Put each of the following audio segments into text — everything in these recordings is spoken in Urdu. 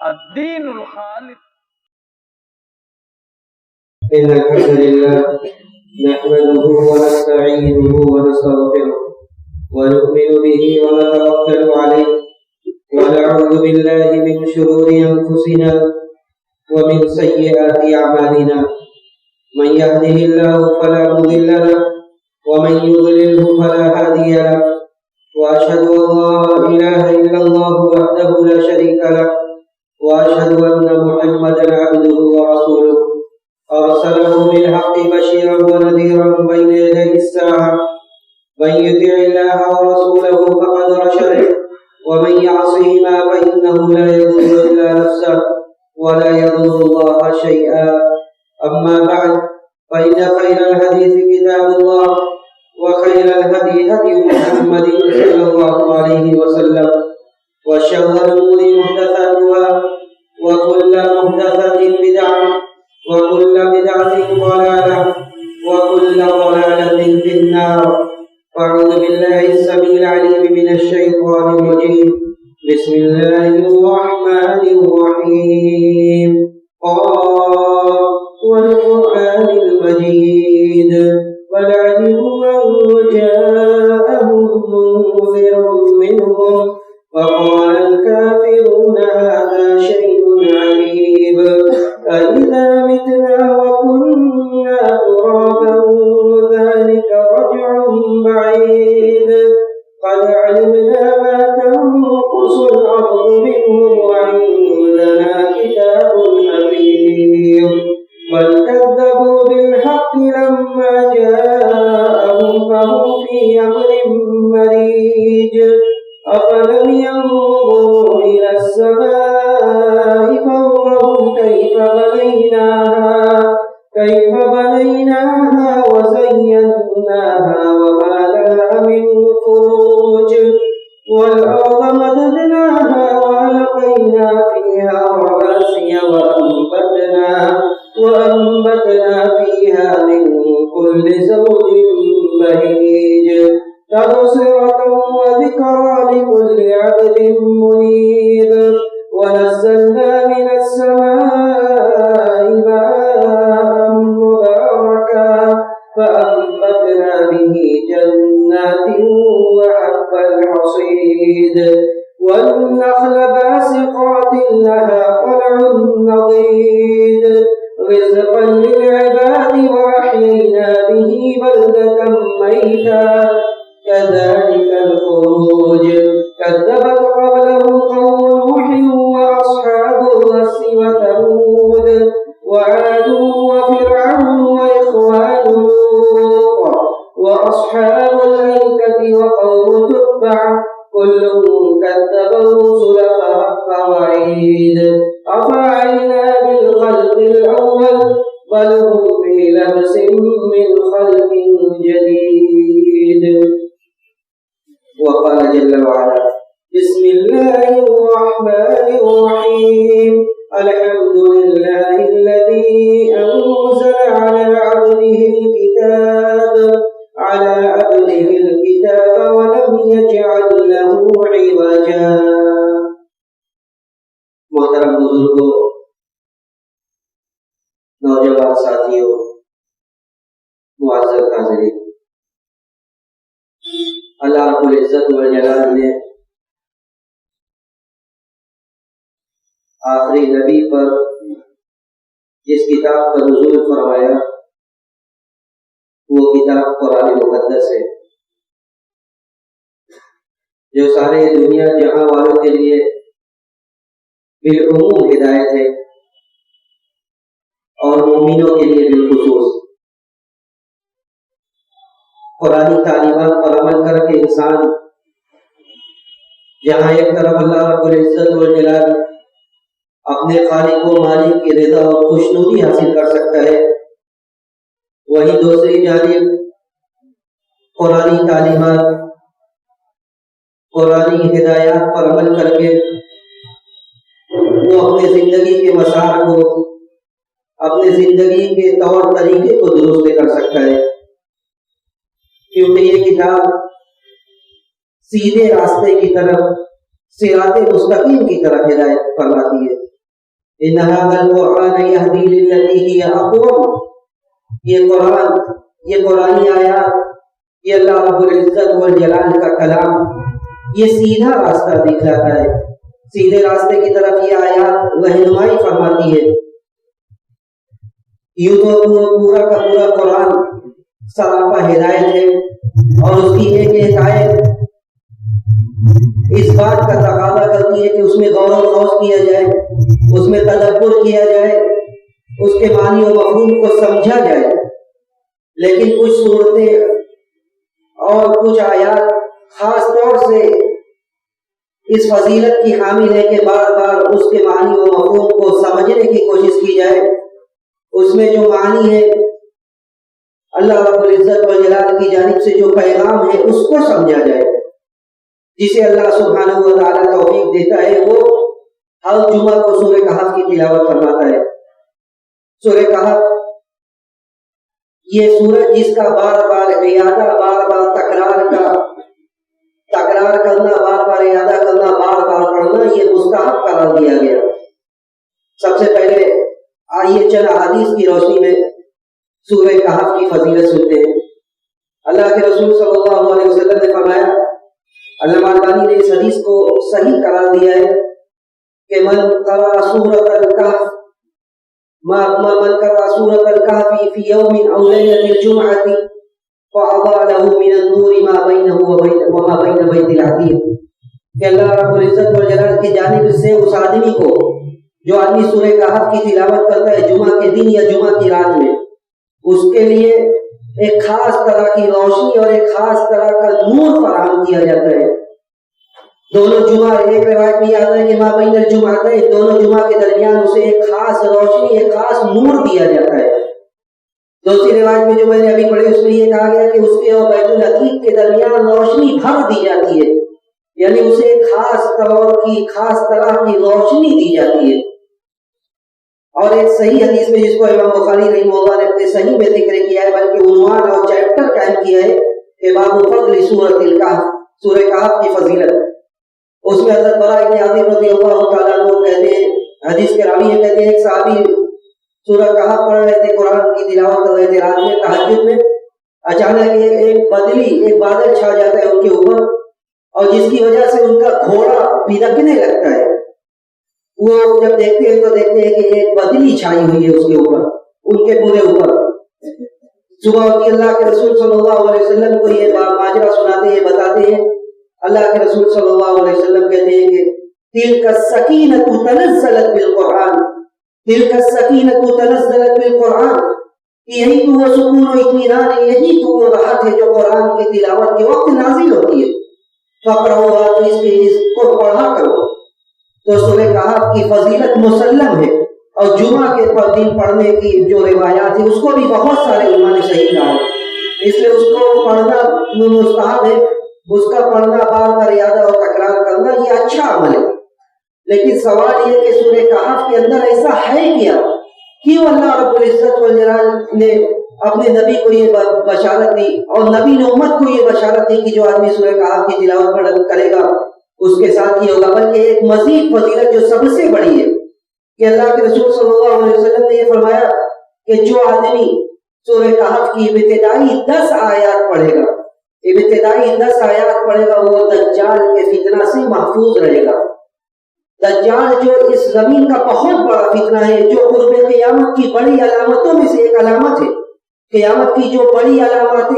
الدین الخالص. إن الحمد لله نحمده ونستعينه ونستغفره ونؤمن به ونتوكل عليه ونعوذ بالله من شرور أنفسنا ومن سيئات أعمالنا. من يهده الله فلا مضل له ومن يضلله فلا هادي له وأشهد أن لا إله إلا الله وحده لا شريك له وأشهد أن محمدا عبده ورسوله أرسله بالحق بشيرا ونذيرا بين يدي الساعة. من يطع الله ورسوله فقد رشد ومن يعصهما فإنه لا يضر إلا نفسه ولا يضر الله شيئا. أما بعد فإن خير الحديث كتاب الله وخير الهدي هدي محمد صلى الله عليه وسلم وشر الأمور محدثاتها وكل محدثة بدعة وكل بدعة ضلالة وكل ضلالة في النار. أعوذ بالله السميع العليم من الشيطان الرجيم. بسم الله الرحمن الرحيم. والقرآن المجيد بل عجبوا أن جاءهم منذر منهم وقال الكافرون هذا شيء عجيب أإذا متنا وكنا ترابا ذلك رجع بعيد قد علمنا ما تنقص الأرض منهم وعندنا كتاب حفيظ. بل كذبوا بالحق لما جاءهم فهم في أمر مريج. أفلم ينظروا إلى السماء فوقهم كيف بنيناها وزيناها وما لها من فروج. والأرض مددناها وألقينا فيها رواسي وأنبتنا فيها من كل زوج بهيج تبصرة وذكرى لكل عبد منيب. ونزلنا من السماء ماء مباركا فأنبتنا به جنات وحب الحصيد والنخل باسقات لها طلع نضيد رزقا للعباد وأحيينا به بلدة ميتا كذلك الخروج. كذبت قبلهم قوم نوح وأصحاب الرس وثمود وعاد وفرعون وإخوان لوط وأصحاب الأيكة وقوم تبع كل كذب الرسل فحق وعيد. أفعينا بالخلق الأول بل هم في لبس من خلق جديد. وقال جل وعلا بسم الله الرحمن الرحيم. الحمد لله الذي أنزل على عبده الكتاب ولم يجعل له عوجا. محترم بزرگوں، نوجوان ساتھیوں، معزز حاضرین، اللہ رب العزت والجلال نے آخری نبی پر جس کتاب کا نزول فرمایا وہ کتاب قرآن مقدس ہے، جو سارے دنیا جہاں والوں کے لیے بالعموم ہدایت ہے اور مومنوں کے لیے بالخصوص. قرآنی تعلیمات پر عمل کر کے انسان جہاں ایک طرف اللہ رب العزت والجلال اپنے خالق و مالک کی رضا اور خوشنودی حاصل کر سکتا ہے، وہیں دوسری جانب قرآنی تعلیمات، قرآنی ہدایات پر عمل کر کے وہ اپنے زندگی کے مسار کو، اپنے زندگی کے طور طریقے کو درست کر سکتا ہے، کیونکہ یہ کتاب سیدھے راستے کی طرف، صراط مستقیم کی طرف ہدایت فرماتی ہے. ان هذا القرآن يهدي للتي هي اقوم. یہ قرآنی آیات، یہ اللہ رب العزت والجلال کا کلام، یہ سیدھا راستہ دکھلاتا ہے، سیدھے راستے کی طرف یہ آیات رہنمائی فرماتی ہے. یوں تو پورا کا پورا قرآن سراپا ہدایت ہے، اور اس کی ایک ایک آیت اس بات کا تقاضا کرتی ہے کہ اس میں غور و خوض کیا جائے، اس میں تدبر کیا جائے، اس کے معنی و مفہوم کو سمجھا جائے. لیکن کچھ صورتیں اور کچھ آیات خاص طور سے اس فضیلت کی حامل ہے کہ بار بار اس کے معنی و مفہوم کو سمجھنے کی کوشش کی جائے. اس میں جو معنی ہے، اللہ رب العزت والجلال کی جانب سے جو پیغام ہے، اس کو سمجھا جائے. جسے اللہ سبحانہ و تعالیٰ توفیق دیتا ہے وہ ہر جمعہ کو سورہ کہف کی تلاوت فرماتا ہے. سورہ کہف یہ سورج جس کا بار بار اعادہ، بار بار تکرار کرنا، بار بار اعادہ کرنا، بار بار پڑھنا، یہ مستحب قرار دیا گیا. سب سے پہلے آئیے چند احادیث کی روشنی میں سورہ کہف کی فضیلت سنتے ہیں. اللہ کے رسول صلی اللہ علیہ وسلم نے فرمایا، علامہ البانی نے اس حدیث کو صحیح قرار دیا ہے کہ من قرأ سورۃ الکہف من قرأ سورۃ الکہف فی یوم او لیلۃ الجمعۃ فاضاء له من النور ما بینه وما بین بیت العتیق. کہ اللہ رب العزت والجلال کی جانب سے اس آدمی کو، جو آدمی سورہ کہف کی تلاوت کرتا ہے جمعہ کے دن یا جمعہ کی رات میں، اس کے لیے ایک خاص طرح کی روشنی اور ایک خاص طرح کا نور فراہم کیا جاتا ہے. دونوں جمعہ، ایک روایت میں آتا ہے کہ ما بین الجمعتین، دونوں جمعہ کے درمیان اسے ایک خاص روشنی، ایک خاص نور دیا جاتا ہے. دوسری روایت میں جو میں نے ابھی پڑھی اس میں یہ کہا گیا کہ اس کے اور بیت العتیق کے درمیان روشنی بھر دی جاتی ہے، یعنی اسے ایک خاص طور کی، خاص طرح کی روشنی دی جاتی ہے. اور ایک صحیح حدیث میں جس کو امام بخاری رحمہ اللہ نے اپنے صحیح میں ذکر کیا ہے، بلکہ عنوان اور چیپٹر قائم کیا ہے کہ باب فضل سورۃ الکہف، سورہ کہف کی فضیلت. اس میں حضرت براء بن عازب رضی اللہ تعالیٰ عنہ کہتے ہیں، حدیث کے راوی یہ کہتے ہیں، ایک صحابی سورہ کہف پڑھ رہے تھے، قرآن کی تلاوت کر رہے تھے رات میں تہجد میں. اچانک ایک بادل چھا جاتا ہے ان کے اوپر، اور جس کی وجہ سے ان کا گھوڑا بھڑکنے لگتا ہے. وہ جب دیکھتے ہیں تو دیکھتے ہیں کہ ایک بدلی چھائی ہوئی ہے اس کے اوپر، ان کے پورے اوپر. صبح ہوتی اللہ کے رسول صلی اللہ علیہ وسلم کو یہ ماجرا سناتے ہیں، بتاتے ہیں. اللہ کے رسول صلی اللہ علیہ وسلم کہتے ہیں کہ تلک السکینۃ تنزلت بالقرآن، تلک السکینۃ تنزلت بالقرآن، یہی تو وہ سکون و اطمینان ہے، یہی تو وہ راحت ہے جو قرآن کی تلاوت کے وقت نازل ہوتی ہے. فقرؤوا، تو اس کو پڑھا کرو. تو سورہ کہف کی فضیلت مسلم ہے، اور جمعہ کے دن پڑھنے کی جو روایات ہیں اس کو بھی بہت سارے علماء نے صحیح کہا ہے. اس لیے اس کو پڑھنا مستحب ہے، اس کا پڑھنا بار بار اعادہ اور تکرار کرنا یہ اچھا عمل ہے. لیکن سوال یہ کہ سورہ کہف کے اندر ایسا ہے کیا؟ کیوں اللہ رب العزت والجلال نے اپنے نبی کو یہ بشارت دی، اور نبی نے امت کو یہ بشارت دی کہ جو آدمی سورہ کہف کی تلاوت کرے گا اس کے ساتھ یہ ہوگا؟ بلکہ ایک مزید فضیلت جو سب سے بڑی ہے کہ اللہ کے رسول صلی اللہ علیہ وسلم نے یہ فرمایا کہ جو آدمی سورہ کہف کی ابتدائی 10 آیات پڑھے گا، ابتدائی 10 آیات پڑھے گا، وہ دجال کے فتنہ سے محفوظ رہے گا. دجال جو اس زمین کا بہت بڑا فتنہ ہے، جو قرب قیامت کی بڑی علامتوں میں سے ایک علامت ہے. قیامت کی جو بڑی علامات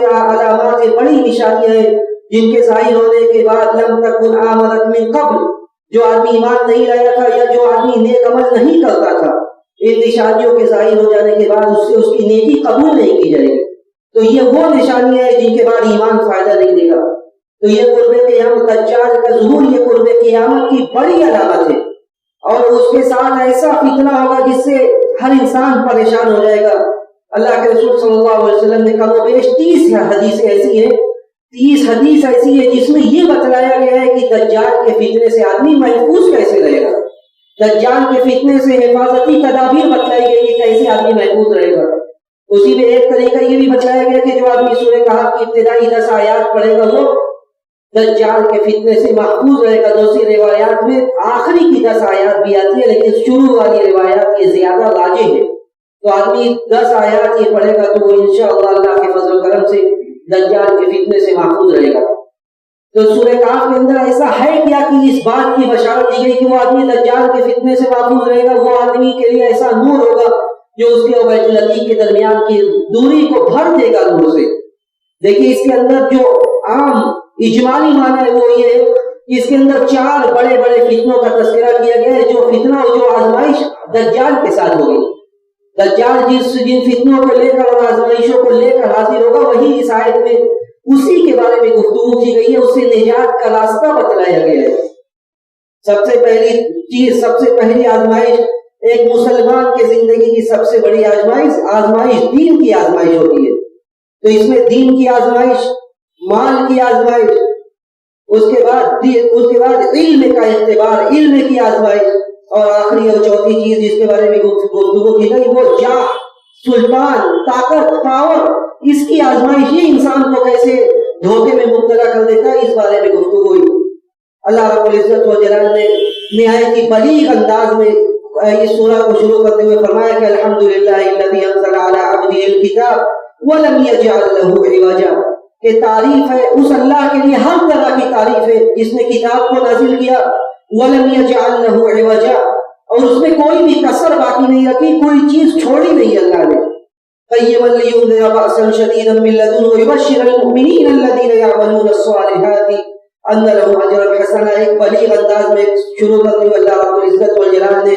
ہیں، بڑی نشانیاں ہیں، جن کے ظاہر ہونے کے بعد لم تکن آمنت من قبل، جو آدمی ایمان نہیں لایا تھا یا جو آدمی نیک عمل نہیں کرتا تھا، ان نشانیوں کے ظاہر ہو جانے کے بعد اس سے اس کی نیکی قبول نہیں کی جائے گی. تو یہ وہ نشانیاں ہیں جن کے بعد ایمان فائدہ نہیں دے گا. تو یہ قرب قیامت، دجال کا ظہور، یہ قرب قیامت کی بڑی علامت ہے. اور اس کے ساتھ ایسا فتنہ ہوگا جس سے ہر انسان پریشان ہو جائے گا. اللہ کے رسول صلی اللہ علیہ وسلم نے کم و بیش 30 حدیثیں ایسی ہیں، 30 حدیث ایسی ہے جس میں یہ بتلایا گیا ہے کہ دجال کے فتنے سے آدمی محفوظ کیسے رہے گا. دجال کے فتنے سے حفاظتی تدابیر بتلائی گئی کہ کیسے آدمی محفوظ رہے گا. اسی میں ایک طریقہ یہ بھی بتایا گیا کہ جو آدمی سورہ کہف کی ابتدائی 10 آیات پڑھے گا وہ دجال کے فتنے سے محفوظ رہے گا۔ دوسری روایات میں آخری کی 10 آیات بھی آتی ہے، لیکن شروع والی روایات یہ زیادہ راجح ہے، تو آدمی 10 آیات یہ پڑھے گا تو وہ انشاءاللہ اللہ کے فضل و کرم سے دجال کے فتنے سے محفوظ رہے گا۔ تو سورہ کہف کے اندر ایسا ہے کیا کہ اس بات کی بشارت دی گئی کہ وہ آدمی دجال کے فتنے سے محفوظ رہے گا، وہ آدمی کے لیے ایسا نور ہوگا جو اس کے اور بیت العتیق کے درمیان کی دوری کو بھر دے گا نور سے۔ دیکھیے اس کے اندر جو عام اجمالی معنی ہے وہ یہ ہے کہ اس کے اندر 4 بڑے بڑے فتنوں کا تذکرہ کیا گیا ہے، جو فتنہ اور جو آزمائش دجال کے ساتھ ہوگی۔ دجال جن فتنوں کو لے کر اور آزمائشوں کو لے کر حاضر ہوگا، وہی اس آیت میں اسی کے بارے میں گفتگو کی گئی ہے، اس سے نجات کا راستہ بتلایا گیا ہے۔ سب سے پہلی چیز، سب سے پہلی آزمائش ایک مسلمان کے زندگی کی سب سے بڑی آزمائش دین کی آزمائش ہوتی ہے۔ تو اس میں دین کی آزمائش، مال کی آزمائش، اس کے بعد علم کا اختبار، علم کی آزمائش، اور آخری اور چوتھی چیز جس کے بارے میں گفتگو کی گئی وہ جاہ، سلطان، طاقت، پاور، اس کی آزمائش ہی انسان کو کیسے دھوکے میں مبتلا کر دیتا ہے، اس بارے میں گفتگو ہوئی۔ اللہ رب العزت و جلال نے نہایت ہی بلیغ انداز میں اس سورہ کو شروع کرتے ہوئے فرمایا کہ الحمدللہ الذی انزل علی عبدہ الکتاب ولم یجعل لہ عوجا، کہ تعریف ہے اس اللہ کے لیے، ہر طرح کی تعریف ہے جس نے کتاب کو نازل کیا، ولم یجعل لہ عوجا، اور اس میں کوئی بھی کسر باقی نہیں رکھی، کوئی چیز چھوڑی نہیں اللہ نے۔ قیما لینذر بأسا شدیدا من لدنہ ویبشر المؤمنین الذین یعملون الصالحات ان لهم اجرا حسنا۔ ایک بلیغ انداز میں شروع کرتے ہوئے اللہ رب العزت والجلال نے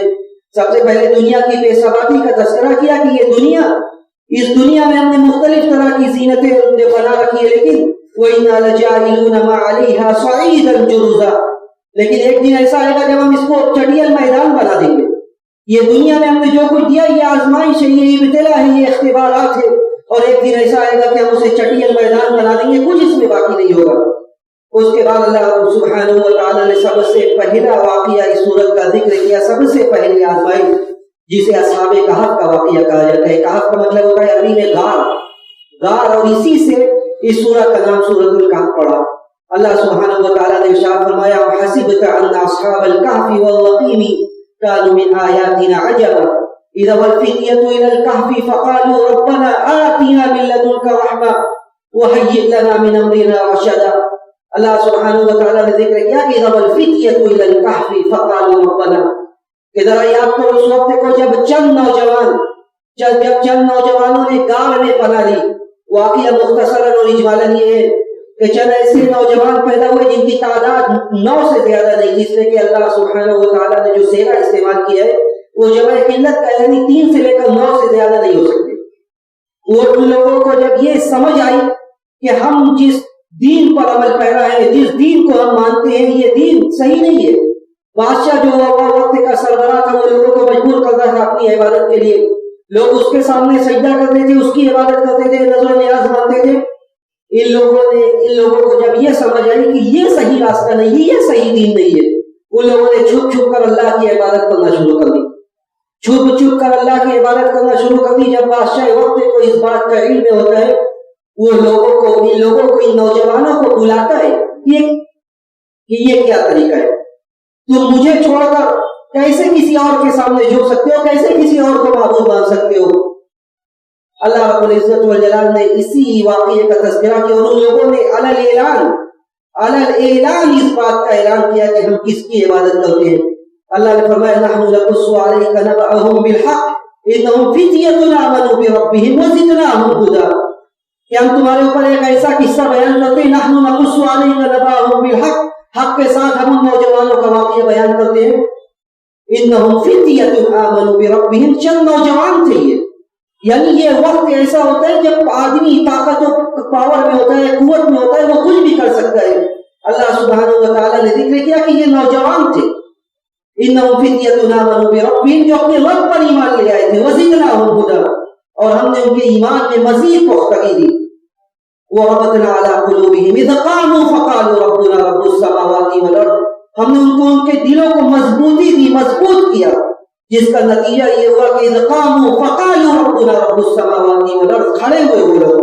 سب سے پہلے دنیا کی بے ثباتی کا تذکرہ کیا کہ یہ دنیا، اس دنیا میں ہم نے مختلف طرح کی زینتیں بنا رکھی ہے، لیکن وَإِنَّا لَجَاعِلُونَ مَا عَلَيْهَا صَعِيدًا جُرُزًا، لیکن ایک دن ایسا آئے گا جب ہم اس کو چٹیل میدان بنا دیں گے۔ یہ دنیا میں ہم نے جو کچھ دیا یہ آزمائش ہے، یہ ابتلا ہے، یہ اختبارات ہے، اور ایک دن ایسا آئے گا کہ ہم اسے چٹیل میدان بنا دیں گے، کچھ اس میں باقی نہیں ہوگا۔ اس کے بعد اللہ سبحانہ و تعالیٰ نے سب سے پہلا واقعہ اس سورت کا ذکر کیا، سب سے پہلی آزمائش جسے اصحاب کہف کا واقعہ کہا جاتا ہے۔ کہف کا مطلب ہوتا ہے عربی میں غار، اور اسی سے اس سورت کا نام سورۃ الکہف پڑا۔ اللہ سبحانہ و تعالیٰ نے ارشاد فرمایا وَحَسِبْتَ أَنَّ أَصْحَابَ الْكَهْفِ وَالرَّقِيمِ كَانُوا مِنْ آيَاتِنَا عَجَبًا إِذَا وَالْفِتْيَةُ إِلَى الْكَهْفِ فَقَالُوا رَبَّنَا آتِنَا مِن لَّدُنكَ رَحْمَةً وَهَيِّئْ لَنَا مِنْ أَمْرِنَا رَشَدًا۔ اللہ سبحانہ و تعالیٰ نے ذکر کیا کہ إِذَا وَالْفِتْيَةُ إِلَى الْكَهْفِ فَقَالُوا رَبَّنَا، کہ ذرا یاد کرو اس وقت کو جب چند نوجوانوں نے غار میں پناہ لی۔ واقعہ مختصراً اور اجمالاً یہ ہے کہ چند ایسے نوجوان پیدا ہوئے جن کی تعداد 9 سے زیادہ نہیں، جس سے کہ اللہ سبحانہ و تعالیٰ نے جو صیغہ استعمال کیا ہے وہ جمع قلت کا، یعنی 3 سے لے کر 9 سے زیادہ نہیں ہو سکتے۔ وہ ان لوگوں کو جب یہ سمجھ آئی کہ ہم جس دین پر عمل پیرا ہے، جس دین کو ہم مانتے ہیں، یہ دین صحیح نہیں ہے۔ بادشاہ جو وقت کا سربراہ تھا وہ لوگوں کو مجبور کرتا تھا اپنی عبادت کے لیے، لوگ اس کے سامنے سجدہ کرتے تھے، اس کی عبادت کرتے تھے، نظر و نیاز مانتے تھے۔ ان لوگوں کو جب یہ سمجھ آئی کہ یہ صحیح راستہ نہیں ہے، یہ صحیح دین نہیں ہے، ان لوگوں نے چھپ کر اللہ کی عبادت کرنا شروع کر دی، چھپ کر اللہ کی عبادت کرنا شروع کر دی۔ جب بادشاہ وقت کو اس بات کا علم ہوتا ہے، وہ ان لوگوں کو ان نوجوانوں کو بلاتا ہے کہ یہ کیا طریقہ ہے، تم مجھے چھوڑ کر کیسے کسی اور کے سامنے جھک سکتے ہو، کیسے کسی اور کو معبود مان سکتے ہو۔ اللہ رب العزت والجلال نے اسی واقعے کا تذکرہ کیا، اور ان لوگوں نے علی الاعلان اس بات کا اعلان کیا کہ ہم کس کی عبادت کرتے ہیں۔ اللہ نے فرمایا نحن نقص علیک نبأهم بالحق انہم فتیۃ آمنوا بربہم وزدناہم ہدی، کہ ہم تمہارے اوپر ایک ایسا قصہ بیان کرتے ہیں، نحن نقص علیک نبأهم بالحق، حق کے ساتھ ہم ان نوجوانوں کا واقعہ بیان کرتے ہیں۔ انہم فتیۃ آمنوا بربہم، چند نوجوان تھے یہ، یعنی یہ وقت ایسا ہوتا ہے جب آدمی طاقت و پاور میں ہوتا ہے، قوت میں ہوتا ہے، وہ کچھ بھی کر سکتا ہے۔ اللہ سبحانہ و تعالیٰ نے ذکر کیا کہ یہ نوجوان تھے، انہم فتیۃ آمنوا بربہم، جو اپنے رب پر ایمان لے آئے تھے، وزدناہم ہدی، اور ہم نے ان کے ایمان میں مزید پختگی دی۔ وربطنا علی قلوبہم اذ قاموا فقالوا ربنا رب السماوات والارض، ہم نے ان کے دلوں کو مضبوطی دی، مضبوط کیا، جس کا نتیجہ یہ ہوا کہ اذ قاموا فقالوا ربنا رب السماوات والارض، کھڑے ہوئے وہ لوگ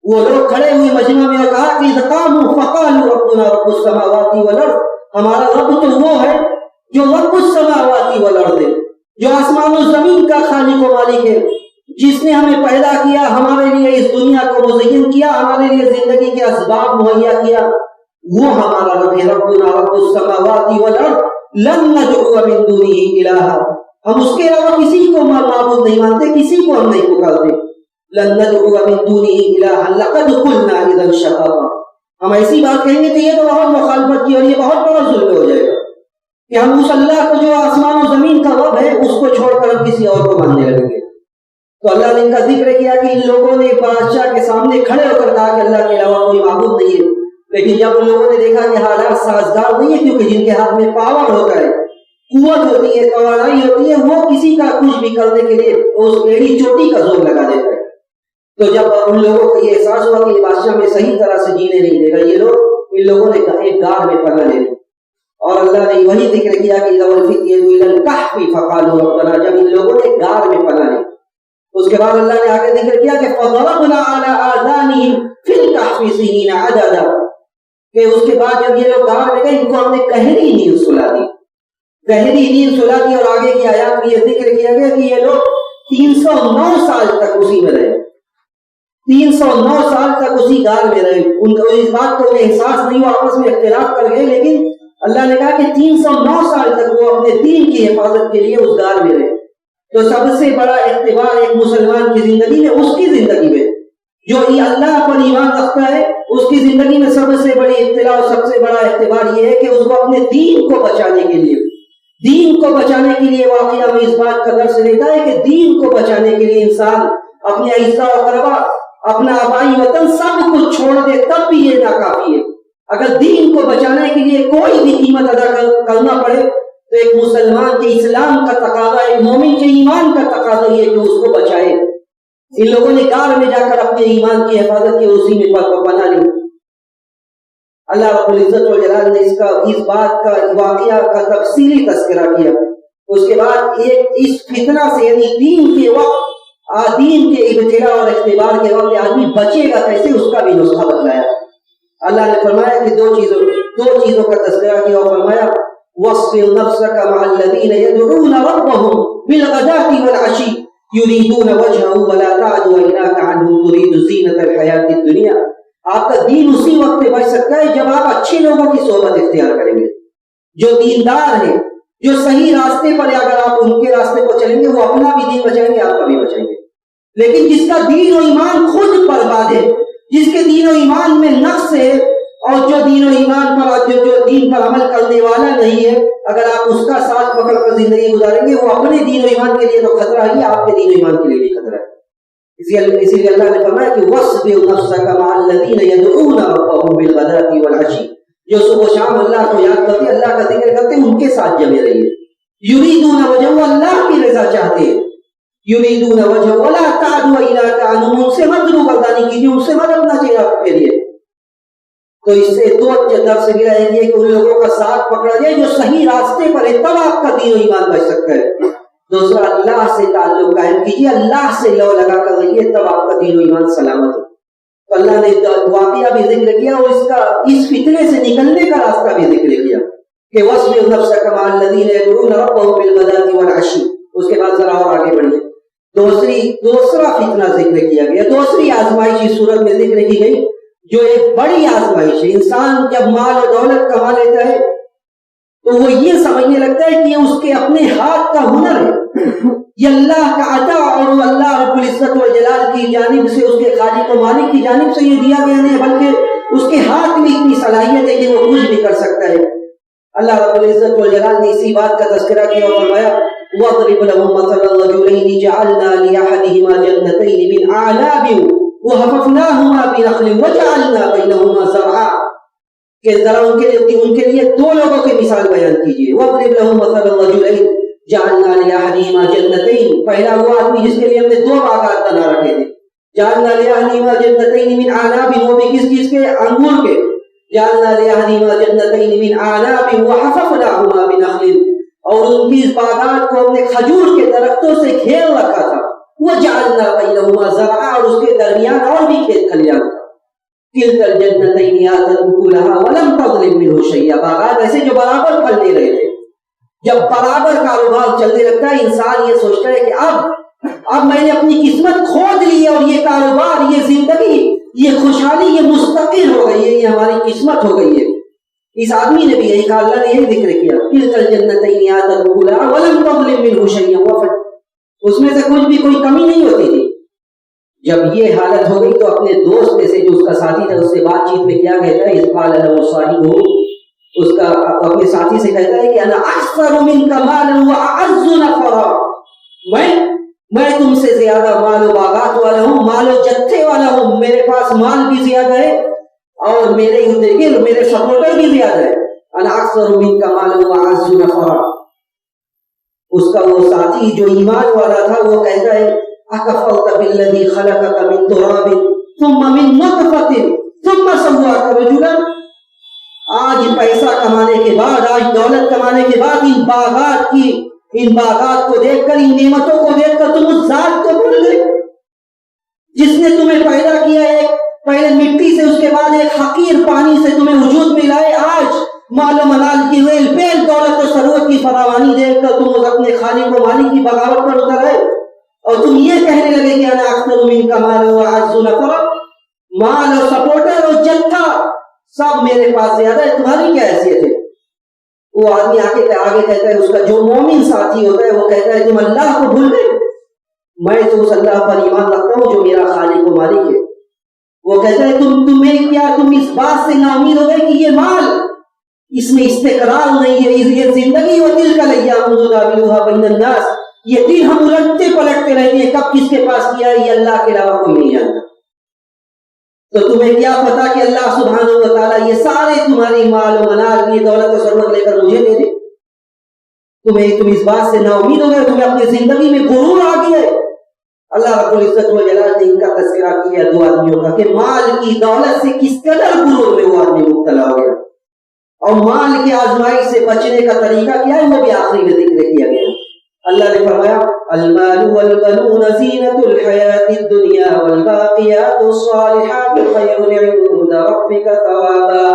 وہ لوگ کھڑے ہوئے مجمع میں اور کہا کہ قاموا فقالوا ربنا رب السماوات والارض، ہمارا رب تو وہ ہے جو رب السماوات والارض ہے، جو آسمان و زمین کا خالق و مالک ہے، جس نے ہمیں پیدا کیا، ہمارے لیے اس دنیا کو مزین کیا، ہمارے لیے زندگی کے اسباب مہیا کیا، وہ ہمارا رب ہے۔ ربنا رب السماوات والارض لن ندعو من دونه الہا، ہم اس کے علاوہ کسی کو معبود نہیں مانتے، کسی کو ہم نہیں پکارتے۔ لن ندعو من دونه الہا لقد قلنا اذا شططا، ہم ایسی بات کہیں گے تو یہ تو بہت مخالفت کی اور یہ بہت بڑا ظلم ہو جائے گا کہ ہم اس اللہ کو جو آسمان و زمین کا رب ہے اس کو چھوڑ کر ہم کسی اور کو ماننے لگیں گے۔ تو اللہ نے ان کا ذکر کیا کہ ان لوگوں نے بادشاہ کے سامنے کھڑے ہو کر کہا کہ اللہ کے علاوہ کوئی معبود نہیں ہے، لیکن جب ان لوگوں نے دیکھا کہ حالات سازگار نہیں ہے، کیونکہ جن کے ہاتھ میں پاور ہوتا ہے، قوت ہوتی ہے، توانائی ہوتی ہے، وہ کسی کا کچھ بھی کرنے کے لیے اس ایڑی چوٹی کا زور لگا دیتا ہے۔ تو جب ان لوگوں کو یہ احساس ہوا کہ یہ بادشاہ میں صحیح طرح سے جینے نہیں دے گا، یہ لوگ ان لوگوں نے ایک غار میں پناہ لے لی، اور اللہ نے وہی ذکر کیا کہ اذا الفتية الى الكهف فقالوا ربنا، جب ان لوگوں نے غار میں پناہ لی، اس کے بعد اللہ نے آگے ذکر کیا کہ فضربنا على آذانهم في الكهف سنين عددا، کہ اس کے بعد جب یہ لوگ غار میں گئے ان کو ہم نے گہری نیند سلا دی، گہری نیند سلا دی، اور آگے کی آیات میں یہ ذکر کیا گیا کہ یہ لوگ 309 سال تک اسی میں رہے، 309 سال تک اسی غار میں رہے۔ ان کو اس بات کو احساس نہیں ہوا، آپس میں اختلاف کر گئے، لیکن اللہ نے کہا کہ 309 سال تک وہ اپنے دین کی حفاظت کے لیے اس غار میں رہے۔ تو سب سے بڑا اعتبار ایک مسلمان کی زندگی میں، اس کی زندگی میں جو اللہ پر ایمان رکھتا ہے، اس کی زندگی میں سب سے بڑی اطلاع اور سب سے بڑا اعتبار یہ ہے کہ اس کو اپنے دین کو بچانے کے لیے، دین کو بچانے کے لیے واقعہ میں اس بات کا درس لیتا ہے کہ دین کو بچانے کے لیے انسان اپنے اعزا و اقربا، اپنا آبائی وطن سب کچھ چھوڑ دے، تب بھی یہ ناکافی ہے۔ اگر دین کو بچانے کے لیے کوئی بھی قیمت ادا کرنا پڑے تو ایک مسلمان کے اسلام کا تقاضا، ایک مومن کے ایمان کا تقاضا یہ کہ اس کو بچائے۔ ان لوگوں نے غار میں جا کر اپنے ایمان کی حفاظت کی، اسی میں پناہ لی۔ اللہ رب العزت والجلال نے اس بات کا واقعہ کا تفصیلی تذکرہ کیا۔ اس کے بعد اس فتنہ سے، یعنی دین کے وقت، دین کے ابتلاء اور اختبار کے وقت آدمی بچے گا کیسے، اس کا بھی نسخہ بتلایا۔ اللہ نے فرمایا کہ دو چیزوں کا تذکرہ کیا اور فرمایا وَاصْبِرْ نَفْسَكَ مَعَ الَّذِينَ يَدْعُونَ رَبَّهُمْ بِالْغَدَاةِ وَالْعَشِيِّ يُرِيدُونَ وَجْهَهُ وَلَا تَعْدُ عَيْنَاكَ عَنْهُمْ تُرِيدُ زِينَةَ الْحَيَاةِ الدُّنْيَا۔ آپ کا دین اسی وقت پہ بچ سکتا ہے جب آپ اچھے لوگوں کی صحبت اختیار کریں گے، جو دیندار ہیں، جو صحیح راستے پر، اگر آپ ان کے راستے پر چلیں گے وہ اپنا بھی دین بچائیں گے، آپ کا بھی بچائیں گے۔ لیکن جس کا دین و ایمان خود برباد ہے، جس کے دین و ایمان میں نقص ہے، اور جو دین و ایمان پر جو دین پر عمل کرنے والا نہیں ہے، اگر آپ اس کا ساتھ پکڑ کر زندگی گزاریں گے، وہ اپنے دین و ایمان کے لیے تو خطرہ ہی، آپ کے دین و ایمان کے لیے بھی خطرہ ہے۔ اسی لیے اللہ نے فرمایا کہ وَاصْبِرْ نَفْسَكَ مَعَ الَّذِينَ يَدْعُونَ رَبَّهُمْ بِالْغَدَاةِ وَالْعَشِيِّ، جو صبح و شام اللہ کو یاد کرتے، اللہ کا ذکر کرتے، ان کے ساتھ جمے رہیے۔ یریدون وجہ، اللہ کی رضا چاہتے ہیں، یریدون وجہ ولا تعدوا عیناک عنہم، ان سے مت روگردانی کیجیے، ان سے مت اپنا چہرہ پھیریے۔ تو اس سے دو درس ملا ہے کہ ان لوگوں کا ساتھ پکڑا جائے جو صحیح راستے پر ہے، تب آپ کا دین و ایمان بچ سکتا ہے۔ دوسرا، اللہ سے تعلق قائم کیجیے، اللہ سے لو لگا کر رہیے، تب آپ کا دین و ایمان سلامت ہے۔ تو اللہ نے واقعہ بھی ذکر کیا اور اس فتنے سے نکلنے کا راستہ بھی ذکر کیا کہ وَاصْبِرْ نَفْسَكَ مَعَ الَّذِينَ يَدْعُونَ رَبَّهُمْ بِالْغَدَاةِ وَالْعَشِيِّ۔ اس کے بعد ذرا اور آگے بڑھیے، دوسرا فتنہ ذکر کیا گیا، دوسری آزمائش اس صورت میں ذکر کی گئی جو ایک بڑی آزمائش ہے۔ انسان جب مال و دولت کما لیتا ہے تو وہ یہ سمجھنے لگتا ہے کہ یہ اس کے اپنے ہاتھ کا ہنر ہے، یہ اللہ کا عطا اور اللہ رب العزت والجلال کی جانب سے، اس کے خالق و مالک کی جانب سے یہ دیا گیا نہیں، بلکہ اس کے ہاتھ میں اتنی صلاحیت ہے کہ وہ کچھ بھی کر سکتا ہے۔ اللہ رب العزت والجلال نے اسی بات کا تذکرہ کیا اور فرمایا وَاضْرِبْ لَهُم مَثَلَ الرَّجُلَيْنِ جَعَلْنَا لِأَحَدِهِمَا جَنَّتَيْنِ مِنْ أَعْنَابٍ وَحَفَفْنَاهُمَا بِنَخْلٍ وَجَعَلْنَا بَيْنَهُمَا زَرْعًا، کہ ذرا ان کے لیے دو لوگوں کی مثال بیان کیجیے۔ وَاضْرِبْ لَهُم مَثَلَ الرَّجُلَيْنِ جَعَلْنَا لِأَحَدِهِمَا جَنَّتَيْنِ، پہلا وہ آدمی جس کے لیے ہم نے دو باغات بنا رکھے تھے، جَعَلْنَا لِأَحَدِهِمَا جَنَّتَيْنِ مِنْ أَعْنَابٍ، وہ بھی کس چیز کے؟ انگور کے۔ جَعَلْنَا لِأَحَدِهِمَا جَنَّتَيْنِ مِنْ أَعْنَابٍ وَحَفَفْنَاهُمَا بِنَخْلٍ، اور ان کی اس باغات کو ہم نے کھجور کے درختوں سے گھیر رکھا تھا، وجعلنا بینہما زرعا، اور اس کے درمیان اور بھی کھیت کھلیان تھا. تلک الجنتین آتت اکلہا ولم تظلم منہ شیئا، باغات ایسے جو برابر پھل دے رہے تھے. جب برابر کاروبار چلنے لگتا ہے انسان یہ سوچتا ہے کہ اب میں نے اپنی قسمت کھود لی ہے، اور یہ کاروبار، یہ زندگی، یہ خوشحالی، یہ مستقل ہو گئی ہے، یہ ہماری قسمت ہو گئی ہے. اس آدمی نے بھی یہی کہا، اللہ نے یہی ذکر کیا، تلک الجنتین آتت اکلہا ولم تظلم منہ شیئا، اس میں سے کچھ بھی کوئی کمی نہیں ہوتی تھی. جب یہ حالت ہو گئی تو اپنے دوست میں سے جو اس کا ساتھی تھا اس سے بات چیت میں کیا کہتا ہے، اذ قال له صاحبه، اس کا اپنے ساتھی سے کہتا ہے کہ انا اکثر منک مالا واعز نفرا، میں تم سے زیادہ مال و باغات والا ہوں، مال و جتھے والا ہوں، میرے پاس مال بھی زیادہ ہے اور میرے ارد میرے سپورٹر بھی زیادہ ہے. انا اکثر منک مالا واعز نفرا. اس کا وہ ساتھی جو ایمان والا تھا وہ کہتا ہے اکفرت بالذی خلقک من تراب ثم من نطفۃ ثم سواک رجلا. آج پیسہ کمانے کے بعد، آج دولت کمانے کے بعد ان باغات کو دیکھ کر، ان نعمتوں کو دیکھ کر تم اس ذات کو بھول گئے جس نے تمہیں پیدا کیا ہے، پہلے مٹی سے، اس کے بعد ایک حقیر پانی سے تمہیں وجود میں لائے. آج مال و منال کی ریل بیل دولت و ثروت کی فراوانی دیکھ کر تم اپنے خالق و مالک کی بغاوت پر اتر آئے اور تم یہ کہنے لگے کہ انا اکثر منک مالا واعز نفرا، مال اور سپورٹر اور جتھا سب میرے پاس زیادہ ہے، تمہاری کیا حیثیت ہے؟ وہ آدمی آگے کہتا ہے، اس کا جو مومن ساتھی ہوتا ہے وہ کہتا ہے تم اللہ کو بھول گئے، میں تو اس اللہ پر ایمان رکھتا ہوں جو میرا خالق و مالک ہے. وہ کہتا ہے تم اس بات سے نا امید ہو گئے کہ یہ مال، اس میں استقرار نہیں ہے، یہ زندگی وتلک الایام نداولها بین الناس، یہ دن ہم الٹتے پلٹتے رہتے ہیں، کب کس کے پاس کیا ہے یہ اللہ کے علاوہ کوئی نہیں جانتا. تو تمہیں کیا پتا کہ اللہ سبحانہ و تعالیٰ یہ سارے تمہاری مال و منال، یہ دولت و ثروت لے کر مجھے دے دے. تم اس بات سے نا امید ہو گئے، تمہیں اپنی زندگی میں غرور آ گیا ہے. اللہ رب العزت و جلال نے ان کا تذکرہ کیا دو آدمیوں کا کہ مال کی دولت سے کس قدر غرور میں وہ آدمی مبتلا ہو گیا، اور مال کی آزمائش سے بچنے کا طریقہ کیا ہے وہ بھی آخری میں ذکر کیا گیا. اللہ نے فرمایا المال والبنون زینۃ الحیاۃ الدنیا والباقیات الصالحات خیر عند ربک ثوابا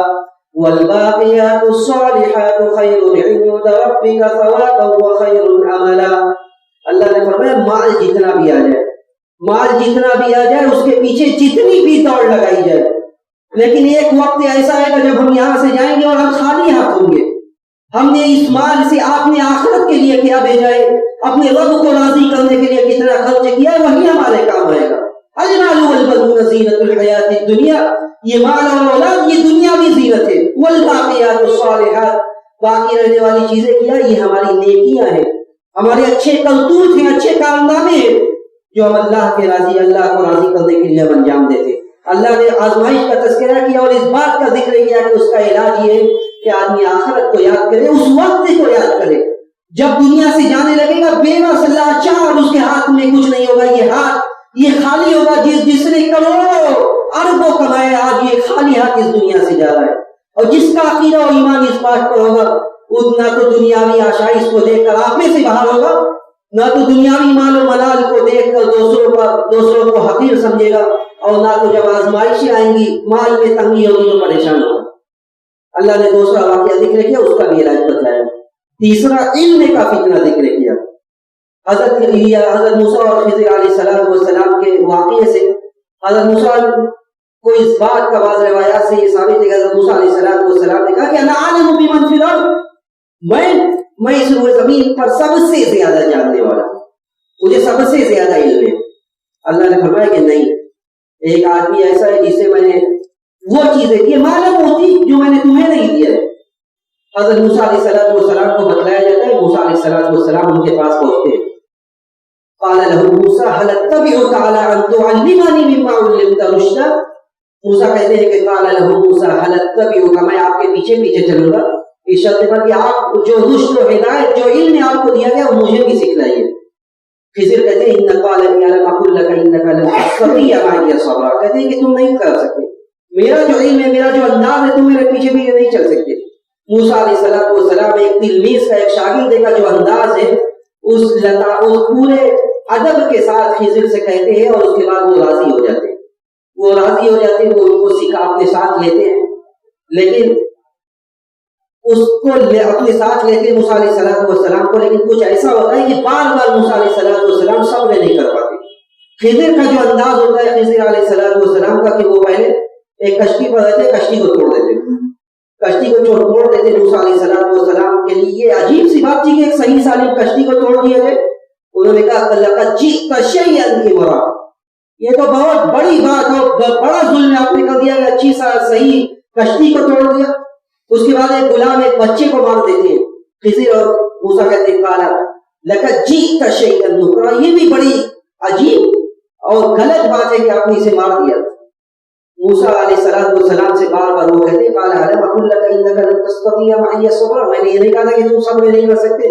والباقیات الصالحات خیر عند ربک ثوابا وخیر عملا. اللہ نے فرمایا مال جتنا بھی آ جائے اس کے پیچھے جتنی بھی دوڑ لگائی جائے، لیکن ایک وقت ایسا ہے کہ جب ہم یہاں سے جائیں گے اور ہم خالی ہاتھ ہوں گے. ہم نے اس مال سے آپ نے آخرت کے لیے کیا بھیجا ہے، اپنے رب کو راضی کرنے کے لیے کتنا خرچ کیا ہے، وہی ہمارے کام آئے گا. المال والبنون زینۃ الحیاۃ الدنیا، یہ مال اور اولاد یہ دنیاوی زینت ہے. والباقیات الصالحات، باقی رہنے والی چیزیں کیا، یہ ہماری نیکیاں ہیں، ہمارے اچھے کرتوت ہیں، اچھے کارنامے ہیں جو ہم اللہ کو راضی کرنے کے لیے ہم انجام دیتے. اللہ نے آزمائش کا تذکرہ کیا اور اس بات کا ذکر کیا کہ اس کا علاج یہ ہے کہ آدمی آخرت کو یاد کرے، اس وقت کو یاد کرے جب دنیا سے جانے لگے گا بے بس اللہ چاہ اس کے ہاتھ میں کچھ نہیں ہوگا، یہ ہاتھ یہ خالی ہوگا. جس نے کروڑوں اربوں کمائے آج یہ خالی ہاتھ اس دنیا سے جا رہا ہے. اور جس کا عقیدہ و ایمان اس بات پر ہوگا اتنا تو دنیاوی آشائش کو دیکھ کر آپ میں سے باہر ہوگا، نہ تو دنیاوی مال و منال کو دیکھ کر دوسروں کو حقیر سمجھے گا، اور نہ تو جب آزمائشیں آئیں گی مال میں تنگی ہوگی تو پریشان ہوگا. اللہ نے دوسرا واقعہ ذکر کیا، اس کا بھی علاج بتایا. تیسرا علم کا فتنہ ذکر کیا. حضرت موسیٰ اور خضر علیہ السلام کے واقعے سے حضرت موسیٰ کو اس بات کا بعض روایات سے یہ ثابت ہے کہ حضرت موسیٰ علیہ السلام نے کہا کہ انا عالم بمن فی الارض، میں اس روئے زمین پر سب سے زیادہ جاننے والا ہوں، مجھے سب سے زیادہ علم ہے. اللہ نے فرمایا کہ نہیں، ایک آدمی ایسا ہے جسے میں نے وہ چیزیں دی معلوم ہوتی جو میں نے تمہیں نہیں دیا ہے. حضرت موسیٰ علیہ السلام کو بتلایا جاتا ہے، موسیٰ علیہ السلام ان کے پاس پہنچتے ہیں. قال له موسیٰ هل اتبعك على ان تعلمني مما علمت رشدا. موسیٰ کہتے ہیں کہ قال له موسیٰ هل اتبعك، میں آپ کے پیچھے پیچھے چلوں گا اس شرط پر کہ آپ جو رشد و ہدایت جو علم آپ کو دیا گیا وہ مجھے بھی سکھلائیے. خضر کہتے ہیں ان قال لي الم اقل لك انك لن تستطيع معي صبرا، کہتے ہیں کہ تم نہیں کر سکتے، میرا جو علم ہے میرا جو انداز ہے تم میرے پیچھے بھی نہیں چل سکتے. موسیٰ علیہ السلام ایک تلمیذ کا ایک شاگرد کا جو انداز ہے اس پورے ادب کے ساتھ خضر سے کہتے ہیں اور اس کے بعد وہ راضی ہو جاتے ہیں، وہ راضی ہو جاتے ہیں، وہ ان کو سکھا اپنے ساتھ لیتے ہیں، لیکن اس کو اپنے ساتھ لیتے ہیں موسیٰ علیہ السلام کو، لیکن کچھ ایسا ہوتا ہے کہ بار بار موسیٰ علیہ السلام صبر نہیں کر پاتے۔ خضر کا جو انداز ہوتا ہے خضر علیہ السلام کا کہ وہ پہلے ایک کشتی پر رہتے، کشتی کو توڑ دیتے، کشتی کو توڑ دیتے موسیٰ علیہ السلام کے لیے یہ عجیب سی بات تھی کہ ایک صحیح سالم کشتی کو توڑ دیا جائے۔ انہوں نے کہا لقد جئت شیئا امرا، یہ تو بہت بڑی بات اور بڑا ظلم آپ نے کر دیا کہ اچھی صحیح کشتی کو توڑ دیا۔ اس کے بعد ایک غلام ایک بچے کو مار دیتے ہیں، خضر اور موسیٰ کہتے ہیں قال لقد جئت شیئا امرا، یہ بھی بڑی عجیب اور غلط بات ہے کہ آپ نے اسے مار دیا۔ موسیٰ علیہ السلام سے بار بار وہ کہتے ہیں قال الم اقل لك انك لن تستطيع معي صبرا، میں نے یہ نہیں کہا کہ تم صبر نہیں کر سکتے۔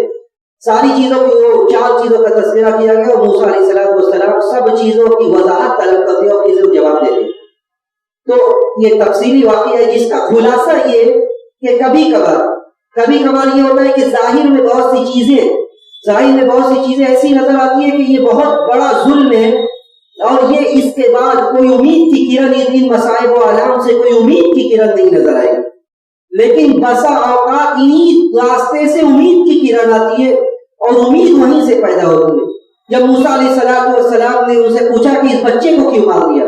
ساری چیزوں کی وہ 4 چیزوں کا تذکرہ کیا گیا اور موسیٰ علیہ السلام سب چیزوں کی وضاحت طلب کرتے اور خضر جواب دیتے۔ تو یہ تفصیلی واقعہ ہے جس کا خلاصہ یہ کہ کبھی کبھار یہ ہوتا ہے کہ ظاہر میں بہت سی چیزیں ایسی نظر آتی ہے کہ یہ بہت بڑا ظلم ہے اور یہ اس کے بعد کوئی امید کی کرن، ان مصائب و آلام سے کوئی امید کی کرن نہیں نظر آئے گی، لیکن بسا اوقات انہی راستے سے امید کی کرن آتی ہے اور امید وہیں سے پیدا ہوتی ہے۔ جب موسیٰ علیہ السلام نے ان سے پوچھا کہ اس بچے کو کیوں مار دیا،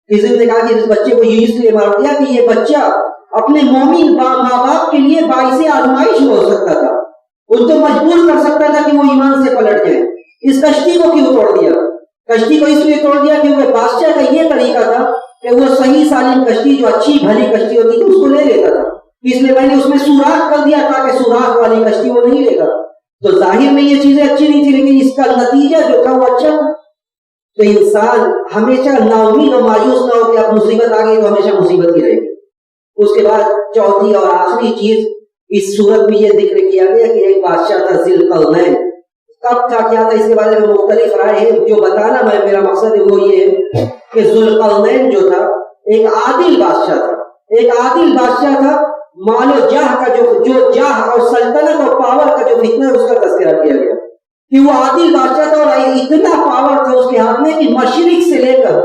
خضر نے کہا کہ اس بچے کو اس لیے مار دیا کہ یہ بچہ اپنے مومن ماں باپ کے لیے باعث آزمائش ہو سکتا تھا، ان کو مجبور کر سکتا تھا کہ وہ ایمان سے پلٹ جائیں۔ اس کشتی کو کیوں توڑ دیا؟ کشتی کو اس لیے توڑ دیا کیونکہ بادشاہ کا یہ طریقہ تھا کہ وہ صحیح سالم کشتی جو اچھی بھلی کشتی ہوتی تھی اس کو لے لیتا تھا، اس لیے میں نے اس میں سوراخ کر دیا تاکہ سوراخ والی کشتی وہ نہیں لے گا۔ تو ظاہر میں یہ چیزیں اچھی نہیں تھی لیکن اس کا نتیجہ جو تھا وہ اچھا تھا۔ تو انسان ہمیشہ نا امید اور مایوس نہ ہو کہ اب مصیبت آ گئی تو ہمیشہ مصیبت ہی رہے گی۔ اس کے بعد چوتھی اور آخری چیز اس صورت میں یہ ذکر کیا گیا کہ ایک بادشاہ تھا ذی القرنین۔ کب تھا کیا تھا اس کے بارے میں مختلف رائے ہیں، جو بتانا میرا مقصد ہے وہ یہ ہے کہ ذو القرنین جو تھا ایک عادل بادشاہ تھا، مال و جاہ کا جو جاہ اور سلطنت اور پاور کا جو فتنہ ہے اس کا تذکرہ کیا گیا کہ وہ عادل بادشاہ تھا اور اتنا پاور تھا اس کے ہاتھ میں کہ مشرق سے لے کر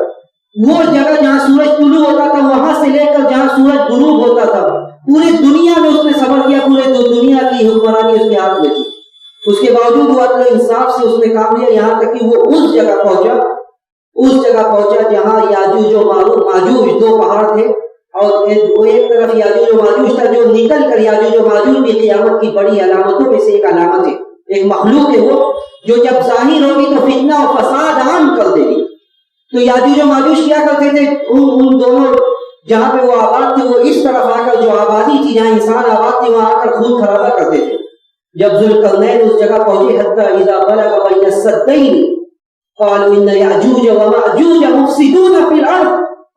وہ جگہ جہاں سورج طلوع ہوتا تھا وہاں سے لے کر جہاں سورج غروب ہوتا تھا پوری دنیا میں اس نے سفر کیا، پورے دنیا کی حکمرانی اس کے ہاتھ میں تھی۔ اس کے باوجود وہ عدل و انصاف سے اس نے کام لیا یہاں تک کہ وہ اس جگہ پہنچا جہاں یاجوج و ماجوج 2 پہاڑ تھے اور ایک طرف یاجوج و ماجوج تھا جو نکل کر یاجوج و ماجوج کی قیامت کی بڑی علامتوں میں سے ایک علامت ہے، ایک مخلوق ہے وہ جو جب ظاہر ہوگی تو فتنہ اور فساد عام کر دے گی۔ تو یاجوج و ماجوج کیا کرتے تھے، ان دونوں جہاں پہ وہ آباد تھے وہ اس طرف آ کر جو آبادی تھی جہاں انسان آباد تھے وہاں آ کر خون خرابہ کرتے تھے۔ جب ذوالقرنین اس جگہ پہنچے حتی اذا بلغ بین السدین قالوا ان یاجوج وماجوج مفسدون فی الارض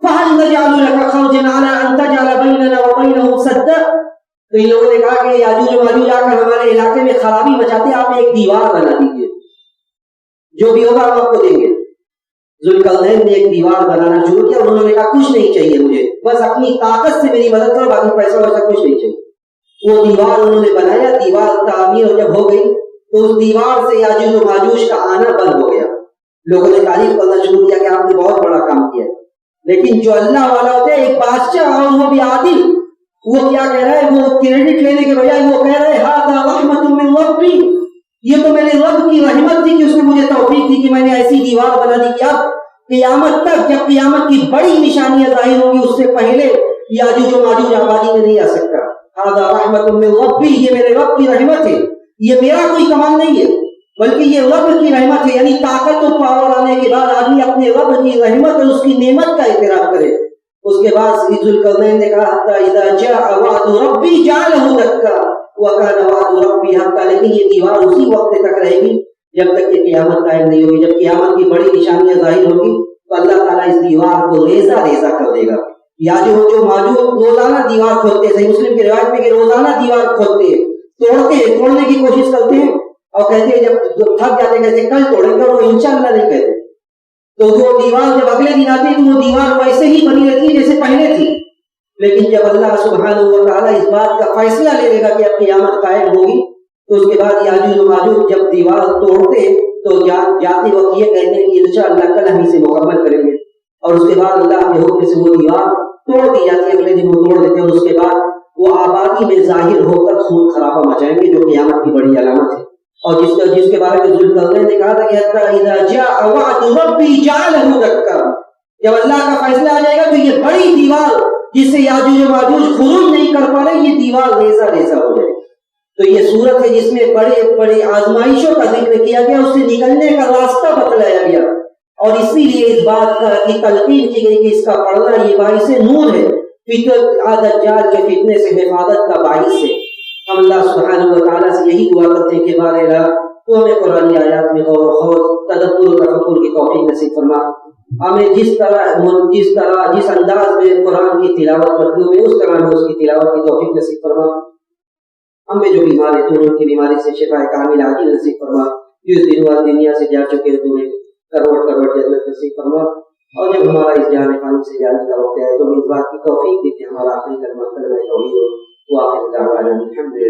فهل نجعل لك خرجا على ان تجعل بیننا وبینهم سدا، تو ان لوگوں نے کہا کہ یاجوج و ماجوج آ کر ہمارے علاقے میں خرابی مچاتے ہیں، آپ ایک دیوار بنا دیجیے، جو بھی ہوگا ہم آپ کو دیں گے۔ ذوالقرنین نے ایک دیوار بنانا شروع کیا، انہوں نے کہا کچھ نہیں چاہیے مجھے، بس اپنی طاقت سے میری مدد کرو، باقی پیسہ ویسا کچھ نہیں چاہیے۔ وہ دیوار انہوں نے بنایا، دیوار تعمیر جب ہو گئی تو اس دیوار سے یاجوج و ماجوج کا آنا بند ہو گیا۔ لوگوں نے تعریف کرنا شروع کیا کہ آپ نے بہت بڑا کام کیا، لیکن جو اللہ والا ہوتا ہے ایک بادشاہ اور وہ بھی عادل، وہ کیا کہہ رہا ہے، وہ کریڈٹ لینے کے بجائے وہ کہہ رہے ھذا رحمت من ربی، یہ تو میرے رب کی رحمت تھی کہ اس نے مجھے توفیق دی کہ میں نے ایسی دیوار بنا دی کہ اب قیامت تک جب قیامت کی بڑی نشانیاں ظاہر ہوں گی اس سے پہلے یاجوج و ماجوج آبادی میں نہیں آ سکتا۔ ھذا رحمت من ربی، یہ میرے رب کی رحمت ہے، یہ میرا کوئی کمال نہیں ہے بلکہ یہ رب کی رحمت ہے۔ یعنی طاقت و پاور آنے کے بعد آدمی اپنے رب کی رحمت اور اس کی نعمت کا اعتراف کرے۔ اس کے بعد ذوالقرنین نے کہا حتی اذا جاء وعد ربی جعلہ دکا وکان وعد ربی حقا، لیکن یہ دیوار اسی وقت تک رہے گی جب تک کہ قیامت قائم نہیں ہوگی۔ جب قیامت کی بڑی نشانیاں ظاہر ہوگی تو اللہ تعالیٰ اس دیوار کو ریزہ ریزہ کر دے گا۔ یاجوج و ماجوج روزانہ دیوار کھودتے ہیں، صحیح مسلم کی روایت میں کہ روزانہ دیوار کھودتے ہیں، توڑنے کی کوشش کرتے ہیں اور کہتے ہیں جب تھک جاتے ہیں کہتے ہیں کل توڑیں گے، اور وہ انشاءاللہ نہیں کہتے۔ تو وہ دیوار جب اگلے دن آتی ہے تو وہ دیوار ویسے ہی بنی رہتی ہے جیسے پہلے تھی، لیکن جب اللہ سبحانہ و تعالیٰ اس بات کا فیصلہ لے لے گا کہ اب قیامت قائم ہوگی تو اس کے بعد یاجوج و ماجوج جب دیوار توڑتے تو جاتے وقت یہ کہتے ہیں کہ انشاءاللہ کل ہم اسے مکمل کریں گے، اور اس کے بعد اللہ کے حکم سے وہ دیوار توڑ دی جاتی ہے، اگلے دن وہ توڑ دیتے ہیں، اور اس کے بعد وہ آبادی میں ظاہر ہو کر خون خرابہ مچائیں گے، جو قیامت کی بڑی علامت ہے۔ اور جس کے بارے میں ذوالقرنین نے کہا تھا کہ اذا جاء وعد ربی جعلہ دکا، جب اللہ کا فیصلہ آ جائے گا تو یہ بڑی دیوار جس سے یاجوج و ماجوج خروج نہیں کر پا رہے، یہ دیوار ریزہ ریزہ ہو جائے گی۔ تو یہ صورت ہے جس میں بڑے بڑے آزمائشوں کا ذکر کیا گیا، اس سے نکلنے کا راستہ بتلایا گیا، اور اسی لیے اس بات کی تلقین کی گئی کہ اس کا پڑھنا یہ باعث نور ہے، دجال کے فتنے سے حفاظت کا باعث ہے۔ ہم اللہ سبحانہ و تعالیٰ سے یہی دعا کرتے ہیں کہ بارے اللہ تو ہمیں قرآن آیات میں غور و خوض، تدبر و تفکر کی توفیق نصیب فرما، ہمیں جس انداز میں قرآن کی تلاوت مطلوب ہے اس طرح میں اس کی تلاوت کی توفیق نصیب فرما، ہمیں جو بیماری تو ان کی بیماری سے شفا کامل عاجل نصیب فرما، جو اس دنیا دنیا سے جا چکے ہیں تمہیں کروڑ کروڑ جنت نصیب فرما، اور جب ہمارا اس جہان فانی سے جانے کا وقت ہے تو اس بات کی توفیق دی کہ ہمارا آخری کلمہ کلمہ توحید ہو، وآخر دعوانا الحمدللہ۔